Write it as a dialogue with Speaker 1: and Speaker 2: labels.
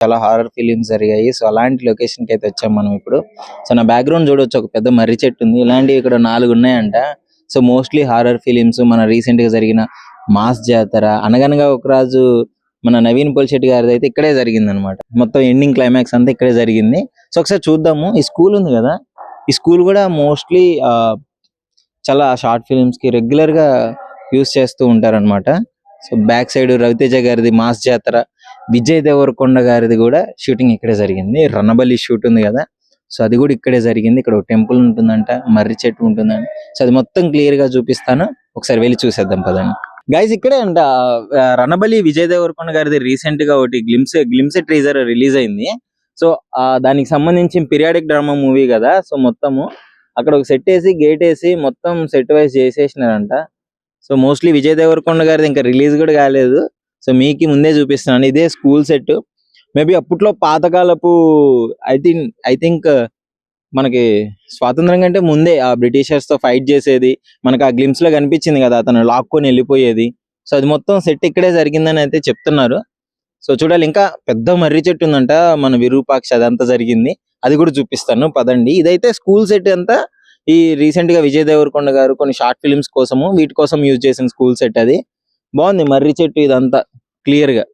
Speaker 1: చాలా horror films జరిగాయి. So అలాంటి లొకేషన్ కి అయితే వచ్చాం మనం ఇప్పుడు. సో నా బ్యాక్గ్రౌండ్ చూడొచ్చు, ఒక పెద్ద మర్రి చెట్టు ఉంది. ఇలాంటివి ఇక్కడ 4 ఉన్నాయంట. సో మోస్ట్లీ హారర్ ఫిలిమ్స్, మన రీసెంట్ గా జరిగిన మాస్ జాతర, అనగనగా ఒక రాజు మన నవీన్ పోల్శెట్టి గారిది అయితే ఇక్కడే జరిగింది అనమాట. మొత్తం ఎండింగ్ క్లైమాక్స్ అంతా ఇక్కడే జరిగింది. సో ఒకసారి చూద్దాము. ఈ స్కూల్ ఉంది కదా, ఈ స్కూల్ కూడా మోస్ట్లీ చాలా షార్ట్ ఫిలిమ్స్ కి రెగ్యులర్ గా యూస్ చేస్తూ ఉంటారన్నమాట. సో బ్యాక్ సైడ్ రవితేజ గారిది మాస్ జాతర, విజయ్ దేవరకొండ గారిది కూడా షూటింగ్ ఇక్కడే జరిగింది. రణబలి షూట్ ఉంది కదా, సో అది కూడా ఇక్కడే జరిగింది. ఇక్కడ ఒక టెంపుల్ ఉంటుందంట, మర్రి చెట్టు ఉంటుందంట. సో అది మొత్తం క్లియర్ గా చూపిస్తాను, ఒకసారి వెళ్ళి చూసేద్దాం పదండి. గైస్ ఇక్కడే అంట రణబలి విజయ్ దేవరకొండ గారిది రీసెంట్ గా ఒకటి గ్లిమ్స్ ట్రీజర్ రిలీజ్ అయింది. సో దానికి సంబంధించి పీరియాడిక్ డ్రామా మూవీ కదా, సో మొత్తము అక్కడ ఒక సెట్ వేసి గేట్ వేసి మొత్తం సెట్ వైజ్ చేసేసినారంట. సో మోస్ట్లీ విజయ్ దేవరకొండ గారిది ఇంకా రిలీజ్ కూడా కాలేదు. సో మీకు ముందే చూపిస్తున్నాను. ఇదే స్కూల్ సెట్. మేబీ అప్పట్లో పాతకాలపు ఐ థింక్ మనకి స్వాతంత్రం కంటే ముందే ఆ బ్రిటిషర్స్ తో ఫైట్ చేసేది మనకు ఆ గ్లిమ్స్ లో కనిపించింది కదా, అతను లాక్కొని వెళ్ళిపోయేది. సో అది మొత్తం సెట్ ఇక్కడే జరిగిందని అయితే చెప్తున్నారు. సో చూడాలి. ఇంకా పెద్ద మర్రి చెట్టు ఉందంట, మన విరూపాక్ష, అదంతా జరిగింది. అది కూడా చూపిస్తాను పదండి. ఇదైతే స్కూల్ సెట్ అంతా ఈ రీసెంట్ గా విజయ్ దేవరకొండ గారు కొన్ని షార్ట్ ఫిలిమ్స్ కోసము వీటి కోసం యూజ్ చేసిన స్కూల్ సెట్. అది బాగుంది, మర్రి చెట్టు ఇదంతా క్లియర్ గా.